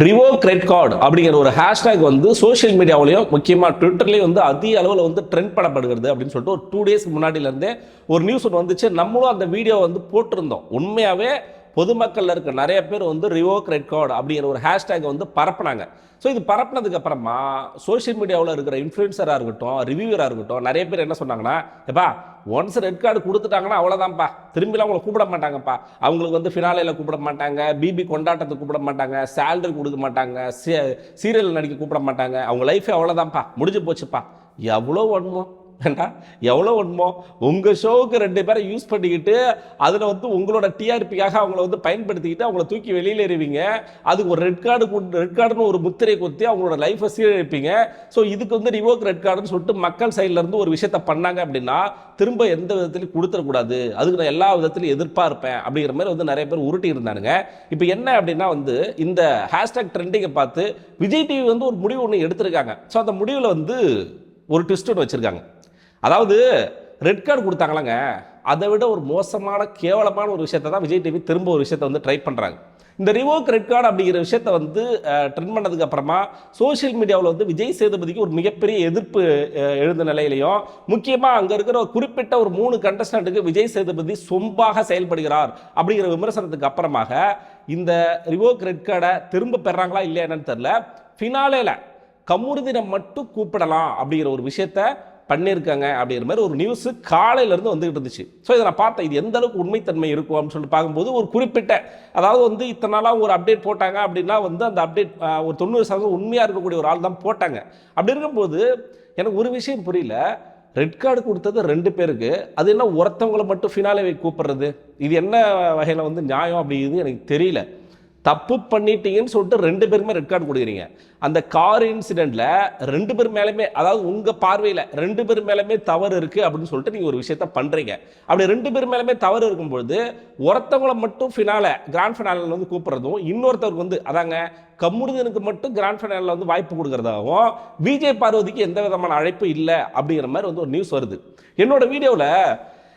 Revoke red card அப்படிங்கிற ஒரு hashtag வந்து சோஷியல் மீடியாவிலையும் முக்கியமாக ட்விட்டர்லேயும் வந்து அதிக அளவில் வந்து ட்ரெண்ட் பண்ணப்படுகிறது அப்படின்னு சொல்லிட்டு ஒரு 2 days முன்னாடியிலேருந்தே ஒரு நியூஸ் ஒன்று வந்துச்சு. நம்மளும் அந்த வீடியோ வந்து போட்டிருந்தோம். உண்மையாகவே பொதுமக்களில் இருக்க நிறைய பேர் வந்து ரிவோக் ரெட் கார்டு அப்படிங்கிற ஒரு ஹேஷ்டேக் வந்து பரப்புனாங்க. ஸோ இது பரப்புனதுக்கு அப்புறமா சோஷியல் மீடியாவில் இருக்கிற இன்ஃப்ளூயன்சராக இருக்கட்டும், ரிவ்யூவராக இருக்கட்டும், நிறைய பேர் என்ன சொன்னாங்கன்னா, எப்பா ஒன்ஸ் ரெட் கார்டு கொடுத்துட்டாங்கன்னா அவ்வளோதான்ப்பா, திரும்பிலாம் அவங்களை கூப்பிட மாட்டாங்கப்பா, அவங்களுக்கு வந்து ஃபினாலையில் கூப்பிட மாட்டாங்க, பிபி கொண்டாட்டத்துக்கு கூப்பிட மாட்டாங்க, சேலரி கொடுக்க மாட்டாங்க, சீரியல் நடிக்க கூப்பிட மாட்டாங்க, அவங்க லைஃபே அவ்வளோதான்ப்பா, முடிஞ்சு போச்சுப்பா. எவ்வளோ ஒன்றுமோ வேண்டாம், எவ்வளோ ஒன்றுமோ உங்கள் ஷோவுக்கு 2 பேரை யூஸ் பண்ணிக்கிட்டு அதில் வந்து உங்களோட டிஆர்பிக்காக அவங்கள வந்து பயன்படுத்திக்கிட்டு அவங்கள தூக்கி வெளியில் எறிவீங்க. அதுக்கு ஒரு ரெட் கார்டுன்னு ஒரு முத்திரை குத்தி அவங்களோட லைஃப்பை சீரழிப்பீங்க. ஸோ இதுக்கு வந்து ரிவோக் ரெட் கார்டுன்னு சொல்லிட்டு மக்கள் சைட்லேருந்து ஒரு விஷயத்த பண்ணாங்க அப்படின்னா திரும்ப எந்த விதத்துலையும் கொடுத்துடக்கூடாது, அதுக்கு நான் எல்லா விதத்துலையும் எதிர்ப்பாக இருப்பேன் அப்படிங்கிற மாதிரி வந்து நிறைய பேர் உருட்டி இருந்தானுங்க. இப்போ என்ன அப்படின்னா வந்து இந்த ஹேஷ்டேக் ட்ரெண்டிங்கை பார்த்து விஜய் டிவி வந்து ஒரு முடிவு ஒன்று எடுத்திருக்காங்க. ஸோ அந்த முடிவில் வந்து ஒரு ட்விஸ்ட் ஒன்று வச்சுருக்காங்க. அதாவது ரெட் கார்டு கொடுத்தாங்களாங்க, அதை விட ஒரு மோசமான கேவலமான ஒரு விஷயத்தை தான் விஜய் டிவி திரும்ப ஒரு விஷயத்தை வந்து ட்ரை பண்ணுறாங்க. இந்த ரிவோக் ரெட் கார்டு அப்படிங்கிற விஷயத்தை வந்து ட்ரெண்ட் பண்ணதுக்கு அப்புறமா சோஷியல் மீடியாவில் வந்து விஜய் சேதுபதிக்கு ஒரு மிகப்பெரிய எதிர்ப்பு எழுந்த நிலையிலையும், முக்கியமாக அங்கே இருக்கிற ஒரு குறிப்பிட்ட ஒரு 3 கண்டஸ்டன்ட்டுக்கு விஜய் சேதுபதி சொம்பாக செயல்படுகிறார் அப்படிங்கிற விமர்சனத்துக்கு அப்புறமாக இந்த ரிவோக் ரெட் கார்டை திரும்ப பெறாங்களா இல்லையா என்னன்னு தெரியல. ஃபினாலேல கமுருதினை மட்டும் கூப்பிடலாம் அப்படிங்கிற ஒரு விஷயத்த பண்ணியிருக்காங்க அப்படிங்கிற மாதிரி ஒரு நியூஸ் காலையிலேருந்து வந்துகிட்டு இருந்துச்சு. ஸோ இதை நான் பார்த்தேன், இது எந்த அளவுக்கு உண்மைத்தன்மை இருக்கும் அப்படின்னு சொல்லிட்டு பார்க்கும்போது ஒரு குறிப்பிட்ட, அதாவது வந்து இத்தனை நாளாக ஒரு அப்டேட் போட்டாங்க அப்படின்னா வந்து அந்த அப்டேட் ஒரு 90% உண்மையாக இருக்கக்கூடிய ஒரு ஆள் தான் போட்டாங்க. அப்படி இருக்கும்போது எனக்கு ஒரு விஷயம் புரியல, ரெட் கார்டு கொடுத்தது 2 பேருக்கு, அது என்ன ஒருத்தவங்களை மட்டும் ஃபினாலே கூப்பிடுறது, இது என்ன வகையில் வந்து நியாயம் அப்படிங்கிறது எனக்கு தெரியல. தப்பு பண்ணிட்டீங்கன்னு சொல்லிட்டு 2 பேருமே ரெட் கார்டு கொடுக்குறீங்க. அந்த கார் இன்சிடென்ட்ல 2 பேர் மேலுமே, அதாவது உங்க பார்வையில் 2 பேர் மேலுமே தவறு இருக்கு அப்படின்னு சொல்லிட்டு நீங்க ஒரு விஷயத்த பண்றீங்க. அப்படி 2 பேர் மேலுமே தவறு இருக்கும்பொழுது ஒருத்தவங்களை மட்டும் கிராண்ட் ஃபினாலில் வந்து கூப்பிடுறதும், இன்னொருத்தருக்கு வந்து அதாங்க கமுருதனுக்கு மட்டும் கிராண்ட் ஃபினாலில் வந்து வாய்ப்பு கொடுக்கறதாகவும், விஜய் பார்வதிக்கு எந்த விதமான அழைப்பு இல்லை அப்படிங்கிற மாதிரி வந்து ஒரு நியூஸ் வருது. என்னோட வீடியோவில்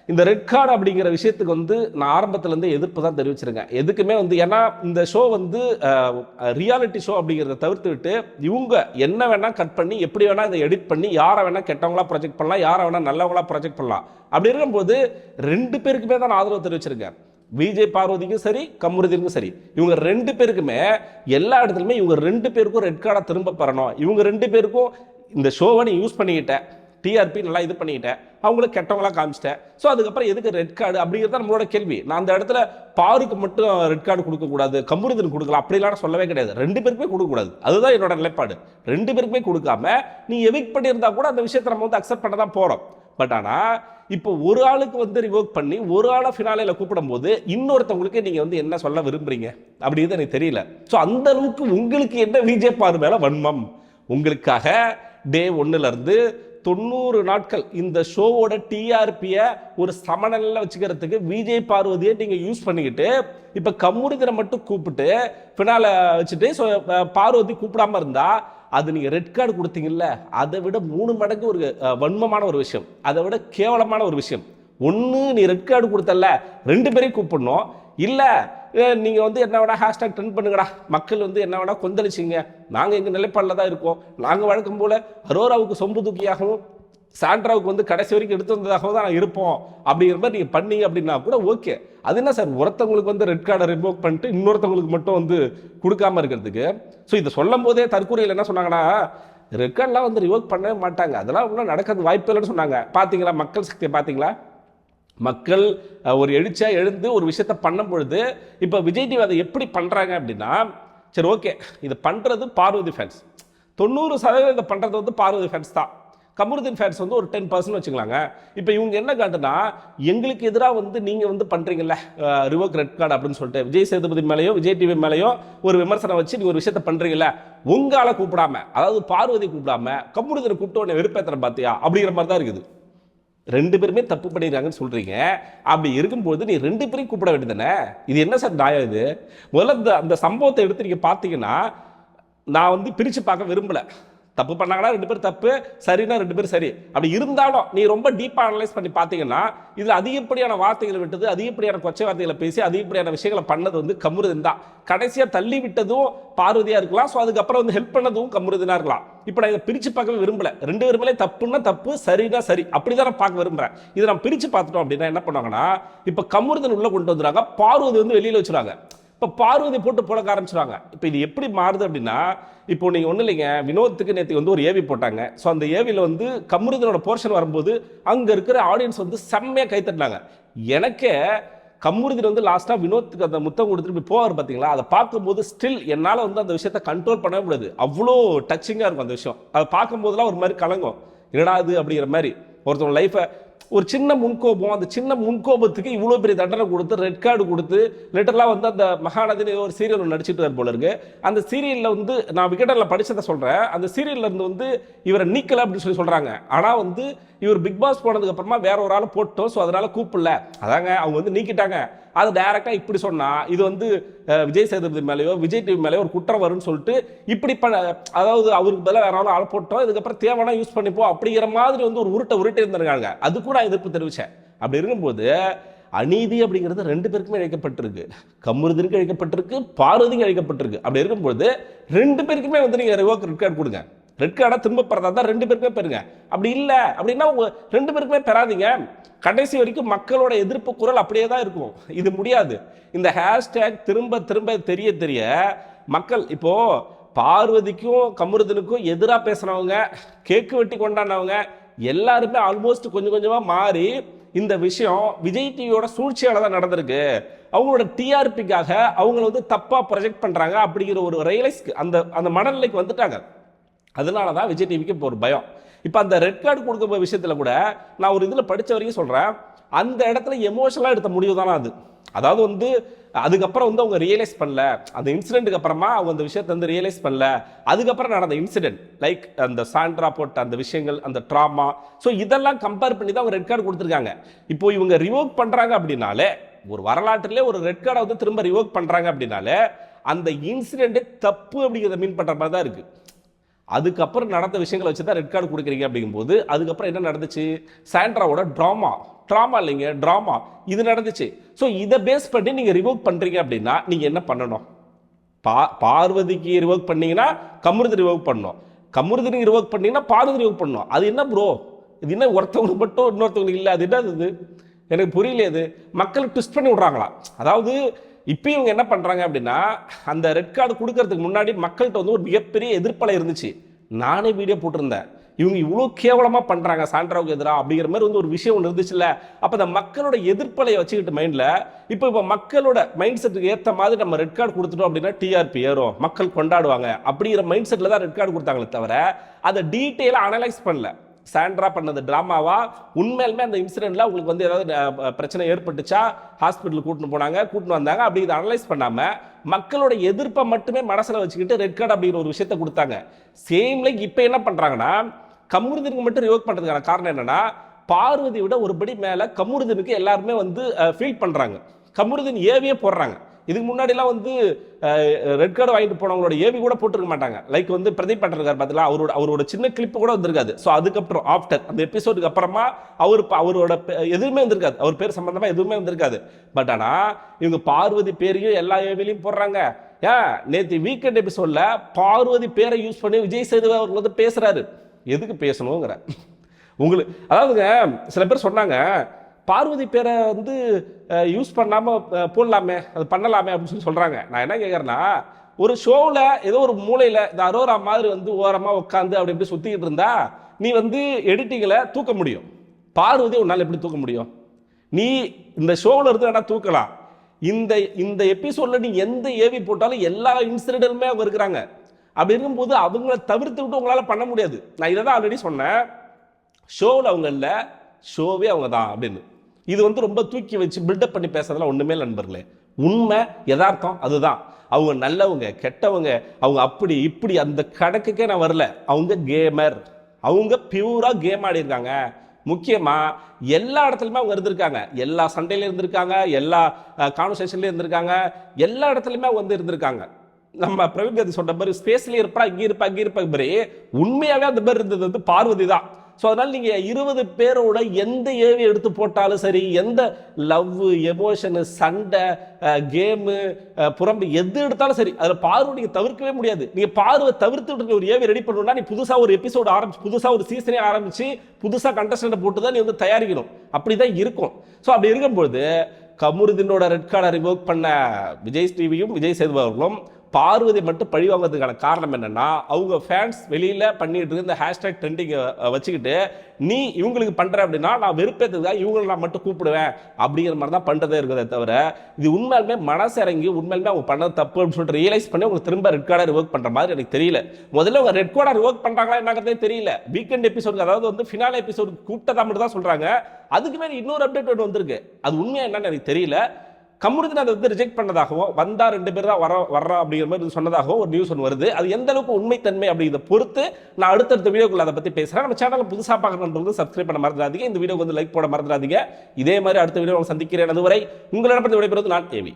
இந்த ரெட் கார்டு அப்படிங்கிற விஷயத்துக்கு வந்து நான் ஆரம்பத்திலேருந்து எதிர்ப்பு தான் தெரிவிச்சிருக்கேன். எதுக்குமே வந்து, ஏன்னா இந்த ஷோ வந்து ரியாலிட்டி ஷோ அப்படிங்கிறத தவிர்த்து விட்டு இவங்க என்ன வேணால் கட் பண்ணி எப்படி வேணால் இதை எடிட் பண்ணி யாரை வேணால் கெட்டவங்களா ப்ரொஜெக்ட் பண்ணலாம், யாரை வேணால் நல்லவங்களா ப்ரொஜெக்ட் பண்ணலாம். அப்படி இருக்கும்போது 2 பேருக்குமே தான் நான் ஆதரவு தெரிவிச்சிருக்கேன். விஜய் பார்வதிக்கும் சரி, கமுருதினுக்கும் சரி, இவங்க 2 பேருக்குமே எல்லா இடத்துலையுமே இவங்க 2 பேருக்கும் ரெட் கார்டை திரும்ப பெறணும். இவங்க 2 பேருக்கும் இந்த ஷோவை நீ யூஸ் பண்ணிக்கிட்டேன், டிஆர்பி நல்லா இது பண்ணிக்கிட்டேன், அவங்களுக்கு கெட்டவங்களாம் காமிச்சிட்டேன். ஸோ அதுக்கப்புறம் எதுக்கு ரெட் கார்டு அப்படிங்கிறது தான் நம்மளோட கேள்வி. நான் அந்த இடத்துல பாருக்கு மட்டும் ரெட் கார்டு கொடுக்கக்கூடாது, கமுருதனுக்கு கொடுக்கலாம் அப்படிலாம் சொல்லவே கிடையாது. 2 பேருக்குமே கொடுக்கக்கூடாது, அதுதான் என்னோட நிலைப்பாடு. 2 பேருக்குமே கொடுக்காம நீ எவிக் பண்ணியிருந்தா கூட அந்த விஷயத்தை நம்ம வந்து அக்செப்ட் பண்ண தான் போகிறோம். பட் ஆனால் இப்போ ஒரு ஆளுக்கு வந்து ரிவோக் பண்ணி ஒரு ஆளை ஃபினாலையில் கூப்பிடும் போது இன்னொருத்தவங்களுக்கு நீங்கள் வந்து என்ன சொல்ல விரும்புறீங்க அப்படிங்கிறது எனக்கு தெரியல. ஸோ அந்த அளவுக்கு உங்களுக்கு என்ன விஜய் பார்வதி மேலே வன்மம்? உங்களுக்காக டே 1லேருந்து 90 நாட்கள் இந்த ஷோவோட டிஆர்பியை ஒரு சமநிலையில் வச்சுக்கிறதுக்கு விஜய் பார்வதியை நீங்கள் யூஸ் பண்ணிக்கிட்டு இப்போ கமுருதினை மட்டும் கூப்பிட்டு ஃபினால வச்சுட்டு ஸோ பார்வதி கூப்பிடாம இருந்தால் அது நீங்கள் ரெட் கார்டு கொடுத்தீங்கல்ல, அதை விட 3 மடங்கு ஒரு வன்மமான ஒரு விஷயம், அதை விட கேவலமான ஒரு விஷயம். ஒன்று நீ ரெட் கார்டு கொடுத்தல 2 பேரையும் கூப்பிடணும், இல்லை நீங்கள் வந்து என்ன வேணா ஹேஷ்டாக் ட்ரெண்ட் பண்ணுங்கடா, மக்கள் வந்து என்ன வேணா கொந்தளிச்சிங்க, நாங்கள் எங்கள் நிலைப்பாடில் தான் இருக்கோம், நாங்கள் வழக்கம் போல் அரோராவுக்கு சொம்பு தூக்கியாகவும் சாண்ட்ராவுக்கு வந்து கடைசி வரைக்கும் எடுத்து வந்ததாகவும் தான் இருப்போம் அப்படிங்கிற மாதிரி நீங்கள் பண்ணீங்க அப்படின்னா கூட ஓகே. அது என்ன சார், ஒருத்தவங்களுக்கு வந்து ரெட் கார்டை ரிவோக் பண்ணிட்டு இன்னொருத்தவங்களுக்கு மட்டும் வந்து கொடுக்காம இருக்கிறதுக்கு? ஸோ இதை சொல்லும் போதே தற்கூரியில் என்ன சொன்னாங்கன்னா, ரெட் கார்டெலாம் வந்து ரிவோக் பண்ணவே மாட்டாங்க, அதெல்லாம் ஒன்றும் நடக்கிறது வாய்ப்பு இல்லைன்னு சொன்னாங்க. பார்த்தீங்களா மக்கள் சக்தியை பார்த்தீங்களா? மக்கள் ஒரு எழுந்து ஒரு விஷயத்த பண்ணும் பொழுது இப்போ விஜய் டிவி அதை எப்படி பண்ணுறாங்க அப்படின்னா, சரி ஓகே இது பண்ணுறது பார்வதி ஃபேன்ஸ் 90% இதை பண்ணுறது வந்து பார்வதி ஃபேன்ஸ் தான், கமுருதின் ஃபேன்ஸ் வந்து ஒரு 10% வச்சுக்கலாங்க. இப்போ இவங்க என்ன காட்டுனா, எங்களுக்கு எதிராக வந்து நீங்கள் வந்து பண்ணுறீங்கல்ல ரிவோக் ரெட் கார்டு அப்படின்னு சொல்லிட்டு விஜய் சேதுபதி மேலேயோ விஜய் டிவி மேலேயோ ஒரு விமர்சனம் வச்சு நீங்கள் ஒரு விஷயத்த பண்ணுறீங்கல்ல, உங்களால் கூப்பிடாம, அதாவது பார்வதி கூப்பிடாம கமுருதினை கூப்பிட்டு உடனே வெறுப்பேற்றுற பார்த்தியா அப்படிங்கிற மாதிரி தான் இருக்குது. 2 பேருமே தப்பு பண்ணிடுறாங்கன்னு சொல்றீங்க. அப்படி இருக்கும்போது நீ 2 பேரையும் கூப்பிட வேண்டியதானே? இது என்ன சார் நியாயம்? இது முதல்ல அந்த சம்பவத்தை எடுத்து நீங்க பார்த்தீங்கன்னா, நான் வந்து பிரித்து பார்க்க விரும்பல. தப்பு பண்ணாங்கன்னா 2 பேர் தப்பு, சரினா 2 பேர் சரி. அப்படி இருந்தாலும் நீ ரொம்ப டீப்பா அனலைஸ் பண்ணி பார்த்தீங்கன்னா இதுல அதிகப்படியான வார்த்தைகளை விட்டது, அதிகப்படியான கொச்சை வார்த்தைகளை பேசி அதிகப்படியான விஷயங்களை பண்ணது வந்து கமருதீன் தான். கடைசியா தள்ளி விட்டதும் பார்வதியா இருக்கலாம். ஸோ அதுக்கப்புறம் வந்து ஹெல்ப் பண்ணதும் கமருதீனா இருக்கலாம். இப்போ நான் இதை பிரிச்சு பார்க்கவே விரும்பல. 2 பேருமே தப்புன்னா தப்பு, சரினா சரி, அப்படிதான் நான் பார்க்க விரும்புறேன். இதை நான் பிரிச்சு பார்த்துட்டோம் அப்படின்னா என்ன பண்ணுவாங்கன்னா, இப்போ கமருதீன் உள்ள கொண்டு வந்துறாங்க, பார்வதி வந்து வெளியில வச்சுருவாங்க. இப்போ பார்வதி போட்டு புழக்க ஆரம்பிச்சிருவாங்க. இப்போ இது எப்படி மாறுது அப்படின்னா, இப்போ நீங்கள் ஒன்றும் இல்லைங்க, வினோத்துக்கு நேற்று வந்து ஒரு ஏவி போட்டாங்க. ஸோ அந்த ஏவியில் வந்து கமருதீனோட போர்ஷன் வரும்போது அங்கே இருக்கிற ஆடியன்ஸ் வந்து செம்மையாக கைத்தட்டினாங்க. எனக்கே கமருதீன் வந்து லாஸ்ட்டாக வினோத்துக்கு அந்த முத்தம் கொடுத்துட்டு போவார் பார்த்தீங்களா, அதை பார்க்கும்போது ஸ்டில் என்னால் வந்து அந்த விஷயத்தை கண்ட்ரோல் பண்ணவே முடியாது. அவ்வளோ டச்சிங்காக இருக்கும் அந்த விஷயம். அதை பார்க்கும்போதுலாம் ஒரு மாதிரி கலங்கும், என்னடா இது அப்படிங்கிற மாதிரி. ஒருத்தவங்க லைஃப்பை ஒரு சின்ன முன்கோபம், அந்த சின்ன முன்கோபத்துக்கு இவ்வளோ பெரிய தண்டனை கொடுத்து ரெட் கார்டு கொடுத்து லிட்டரலாக வந்து அந்த மகாநதினு ஒரு சீரியல் நடிச்சுட்டு வர போல இருக்கு. அந்த சீரியலில் வந்து நான் விகடனில் படித்ததை சொல்கிறேன். அந்த சீரியலில் இருந்து வந்து இவரை நீக்கலை அப்படின்னு சொல்லி சொல்கிறாங்க. ஆனால் வந்து இவர் பிக் பாஸ் போனதுக்கு அப்புறமா வேற ஒரு ஆள் போட்டோம், ஸோ அதனால கூப்பிடல, அதாங்க அவங்க வந்து நீக்கிட்டாங்க. அது டைரக்டா இப்படி சொன்னா இது வந்து விஜய் சேதுபதி மேலேயோ விஜய் டிவி மேலேயோ ஒரு குற்றம் வரும்னு சொல்லிட்டு இப்படி அதாவது அவருக்கு பதிலாக வேற ஆள் போட்டோம், இதுக்கப்புறம் தேவையான யூஸ் பண்ணிப்போம் அப்படிங்கிற மாதிரி வந்து ஒரு உருட்டை இருந்திருக்காங்க. அது கூட எதிர்ப்பு தெரிவிச்சேன். அப்படி இருக்கும்போது அநீதி அப்படிங்கிறது 2 பேருக்குமே இழைக்கப்பட்டிருக்கு. கமருதீனுக்கு இழைக்கப்பட்டிருக்கு, பார்வதிக்கு இழைக்கப்பட்டிருக்கு. அப்படி இருக்கும்போது 2 பேருக்குமே வந்து நீங்க ரிவோக் ரெட் கார்டு கொடுங்க. ரெட் கார்டா திரும்ப பெறதா தான் 2 பேருக்குமே பெறுங்க. அப்படி இல்லை அப்படின்னா 2 பேருக்குமே பெறாதீங்க. கடைசி வரைக்கும் மக்களோட எதிர்ப்பு குரல் அப்படியே தான் இருக்கும். இது முடியாது. இந்த ஹேஷ்டேக் திரும்ப திரும்ப தெரிய மக்கள் இப்போ பார்வதிக்கும் கமருதீனுக்கும் எதிராக பேசினவங்க, கேக்கு வெட்டி கொண்டாடினவங்க எல்லாருமே ஆல்மோஸ்ட் கொஞ்சம் கொஞ்சமா மாறி இந்த விஷயம் விஜய் டிவியோட சூழ்ச்சியால தான் நடந்திருக்கு, அவங்களோட டிஆர்பிக்காக அவங்களை வந்து தப்பா ப்ரொஜெக்ட் பண்றாங்க அப்படிங்கிற ஒரு ரியலைஸ்க்கு அந்த மனநிலைக்கு வந்துட்டாங்க. அதனால தான் விஜய் டிவிக்கு இப்போ ஒரு பயம். இப்போ அந்த ரெட் கார்டு கொடுக்க விஷயத்தில் கூட நான் ஒரு இதில் படித்த வரைக்கும் சொல்கிறேன், அந்த இடத்துல எமோஷனலாக எடுத்த முடிவு தானே அது. அதாவது வந்து அதுக்கப்புறம் வந்து அவங்க ரியலைஸ் பண்ணல, அந்த இன்சிடென்ட்டுக்கு அப்புறமா அவங்க அந்த விஷயத்தை வந்து ரியலைஸ் பண்ணல. அதுக்கப்புறம் நடந்த இன்சிடென்ட் லைக் அந்த சாண்ட்ரா போட்ட அந்த விஷயங்கள், அந்த ட்ராமா, ஸோ இதெல்லாம் கம்பேர் பண்ணி தான் அவங்க ரெட் கார்டு கொடுத்துருக்காங்க. இப்போ இவங்க ரிவோக் பண்ணுறாங்க அப்படின்னாலே, ஒரு வரலாற்றிலே ஒரு ரெட் கார்டை வந்து திரும்ப ரிவோக் பண்ணுறாங்க அப்படின்னாலே அந்த இன்சிடென்ட்டே தப்பு அப்படிங்கிறத மீன் பண்ணுற மாதிரி தான் இருக்குது. அதுக்கப்புறம் நடந்த விஷயங்களை வச்சு தான் ரெட் கார்டு கொடுக்குறீங்க அப்படிங்கும்போது அதுக்கப்புறம் என்ன நடந்துச்சு, சாண்ட்ராவோட ட்ராமா இல்லைங்க ட்ராமா இது நடந்துச்சு. ஸோ இதை பேஸ் பண்ணி நீங்கள் ரிவோக் பண்ணுறீங்க அப்படின்னா நீங்கள் என்ன பண்ணணும்? பார்வதிக்கு ரிவோக் பண்ணீங்கன்னா கமருதீன் ரிவோக் பண்ணணும், கமருதீனுக்கு ரிவோக் பண்ணீங்கன்னா பார்வதி ரிவோக் பண்ணணும். அது என்ன ப்ரோ, இது என்ன ஒருத்தவங்களுக்கு மட்டும் இன்னொருத்தவங்களுக்கு இல்லை, அது என்ன இது எனக்கு புரியல. இது மக்களுக்கு ட்விஸ்ட் பண்ணி விட்றாங்களா? அதாவது இப்போ இவங்க என்ன பண்ணுறாங்க அப்படின்னா, அந்த ரெட் கார்டு கொடுக்கறதுக்கு முன்னாடி மக்கள்கிட்ட வந்து ஒரு மிகப்பெரிய எதிர்ப்பலை இருந்துச்சு. நானே வீடியோ போட்டிருந்தேன், இவங்க இவ்வளோ கேவலமாக பண்ணுறாங்க சாண்ட்ராவுக்கு எதிராக அப்படிங்கிற மாதிரி வந்து ஒரு விஷயம் ஒன்று இருந்துச்சுல்ல. அப்போ அந்த மக்களோட எதிர்ப்பலையை வச்சுக்கிட்டு மைண்டில் இப்போ மக்களோட மைண்ட் செட்டுக்கு ஏற்ற மாதிரி நம்ம ரெட் கார்டு கொடுத்துட்டோம் அப்படின்னா டிஆர்பி ஏறும், மக்கள் கொண்டாடுவாங்க அப்படிங்கிற மைண்ட் செட்டில் தான் ரெட் கார்டு கொடுத்தாங்களே தவிர அதை டீட்டெயிலாக அனலைஸ் பண்ணல. சாண்ட்ரா பண்ணது டிராமாவா, உண்மையிலுமே அந்த இன்சிடென்ட்ல உங்களுக்கு வந்து ஏதாவது பிரச்சனை ஏற்பட்டுச்சா, ஹாஸ்பிட்டல் கூட்டின்னு போனாங்க கூட்டின்னு வந்தாங்க அப்படி இதை அனலைஸ் பண்ணாம மக்களோட எதிர்ப்பை மட்டுமே மனசுல வச்சுக்கிட்டு ரெட் கார்டு அப்படிங்கிற ஒரு விஷயத்தை கொடுத்தாங்க. சேம் லைக் இப்போ என்ன பண்றாங்கன்னா, கமருதீனுக்கு மட்டும் ரிவோக் பண்றதுக்கான காரணம் என்னன்னா, பார்வதி விட ஒருபடி மேல கமருதீனுக்கு எல்லாருமே வந்து ஃபீல் பண்றாங்க. கமருதீன் ஏவியே போடுறாங்க. இதுக்கு முன்னாடிலாம் வந்து ரெட் கார்டு வாங்கிட்டு போனவங்களோட ஏவி கூட போட்டிருக்க மாட்டாங்க. லைக் வந்து பிரதீப் பண்றாரு பார்த்தீங்களா, அவரோட சின்ன கிளிப்பு கூட வந்திருக்காது. ஸோ அதுக்கப்புறம் ஆஃப்டர் அந்த எபிசோடுக்கு அப்புறமா அவரோட எதுவுமே வந்திருக்காது, அவர் பேர் சம்பந்தமா எதுவுமே வந்திருக்காது. பட் ஆனா இவங்க பார்வதி பேரையும் எல்லா ஏவிலையும் போடுறாங்க. ஏன் நேற்று வீக்கெண்ட் எபிசோட்ல பார்வதி பேரை யூஸ் பண்ணி விஜய் சேதுபதி அவர் வந்து பேசுறாரு. எதுக்கு பேசணுங்கிற உங்களுக்கு, அதாவதுங்க சில பேர் சொன்னாங்க பார்வதி பேரை வந்து யூஸ் பண்ணாமல் போடலாமே, அது பண்ணலாமே அப்படின்னு சொல்லி சொல்கிறாங்க. நான் என்ன கேட்குறேன்னா, ஒரு ஷோவில் ஏதோ ஒரு மூலையில் இந்த அரோரா மாதிரி வந்து ஓரமாக உட்காந்து அப்படி இப்படி சுற்றிக்கிட்டு இருந்தா நீ வந்து எடிட்டிங்கில் தூக்க முடியும். பார்வதி உன்னால் எப்படி தூக்க முடியும்? நீ இந்த ஷோவில் இருந்து வேணா தூக்கலாம். இந்த எபிசோடில் நீ எந்த ஏவி போட்டாலும் எல்லா இன்சிடென்ட்டுமே அவங்க இருக்கிறாங்க. அப்படி இருக்கும்போது அவங்கள தவிர்த்து விட்டு உங்களால் பண்ண முடியாது. நான் இதை தான் ஆல்ரெடி சொன்னேன், ஷோவில் அவங்க இல்லை, ஷோவே அவங்க தான் அப்படின்னு. இது வந்து ரொம்ப தூக்கி வச்சு பில்டப் பண்ணி பேசுறதுலாம் ஒண்ணுமே இல்லை நண்பர்களே. உண்மை யதார்த்தம் அதுதான். அவங்க நல்லவங்க கெட்டவங்க அவங்க அப்படி இப்படி அந்த கணக்குக்கே நான் வரல. அவங்க கேமர், அவங்க பியூரா கேம் ஆடி இருக்காங்க. முக்கியமா எல்லா இடத்துலையுமே அவங்க இருந்திருக்காங்க, எல்லா சண்டையில இருந்திருக்காங்க, எல்லா கான்வர்சேஷன்லயும் இருந்திருக்காங்க, எல்லா இடத்துலையுமே அவங்க வந்து இருந்திருக்காங்க. நம்ம பிரவீன் காந்தி சொன்ன மாதிரி ஸ்பேஸ்லயே இருப்பா, இங்கே இருப்பா, அங்கே இருப்பா மாதிரி உண்மையாவே அந்த மாதிரி இருந்தது வந்து பார்வதி தான். ஸோ அதனால நீங்க 20 பேரோட எந்த ஏவி எடுத்து போட்டாலும் சரி, எந்த லவ், எமோஷனு, சண்டை, கேமு, புறம்பு எது எடுத்தாலும் சரி, அதில் பார்வை நீங்க தவிர்க்கவே முடியாது. நீங்க பார்வை தவிர்த்து ஒரு ஏவி ரெடி பண்ணணும்னா நீ புதுசா ஒரு எபிசோடு ஆரம்பிச்சு, புதுசா ஒரு சீசனே ஆரம்பிச்சு, புதுசா கண்டஸ்டன்ட் போட்டு தான் நீ வந்து தயாரிக்கணும். அப்படிதான் இருக்கும். ஸோ அப்படி இருக்கும்போது கமருதீனோட ரெட் கார்டை ரிவோக் பண்ண விஜய் டிவியும் விஜய் சேதுபதி அவர்களும் பார்வதி மட்டும் பழி வாங்குறதுக்கான காரணம் என்னன்னா, அவங்க ஃபேன்ஸ் வெளியில பண்ணிட்டு இருக்க இந்த ஹேஷ்டேக் ட்ரெண்டிங்கை வச்சுக்கிட்டு நீ இவங்களுக்கு பண்ற அப்படின்னா நான் வெறுப்பேற்றதுக்காக இவங்களை நான் மட்டும் கூப்பிடுவேன் அப்படிங்கிற மாதிரி தான் பண்றதே இருக்கிறதே தவிர, இது உண்மையாலுமே மனசு இறங்கி உண்மையாலுமே அவங்க பண்ணது தப்பு அப்படின்னு சொல்லிட்டு ரியலைஸ் பண்ணி அவங்க திரும்ப ரெட் கார்டை ரிவோக் பண்ற மாதிரி எனக்கு தெரியல. முதல்ல அவங்க ரெட் கார்டை ரிவோக் பண்றாங்களா என்னங்கிறதே தெரியல. வீக்கெண்ட் எபிசோடு, அதாவது வந்து ஃபினாலே எபிசோடு கூப்பிட்டதா மட்டும் தான் சொல்றாங்க. அதுக்கு மேலே இன்னொரு அப்டேட் ஒன்று வந்திருக்கு. அது உண்மையா என்னன்னு எனக்கு தெரியல. கமருதீன் அதை வந்து ரிஜெக்ட் பண்ணதாகவும், வந்தா 2 பேர் தான் வர்றா அப்படிங்கிற மாதிரி சொன்னதாகவும் ஒரு நியூஸ் ஒன்று வருது. அது எந்த அளவுக்கு உண்மைத்தன்மை அப்படிங்கிறத பொறுத்து நான் அடுத்தடுத்த வீடியோக்குள்ள அதை பற்றி பேசுகிறேன். நம்ம சேனலை புதுசாக பார்க்கணுன்றது சப்ஸ்கிரைப் பண்ண மறந்துடாதீங்க. இந்த வீடியோக்கு வந்து லைக் போட மறந்துடாதீங்க. இதே மாதிரி அடுத்த வீடியோ சந்திக்கிறேன். அதுவரை உங்களிடம் விடைபெறுவது நான் ஏவி.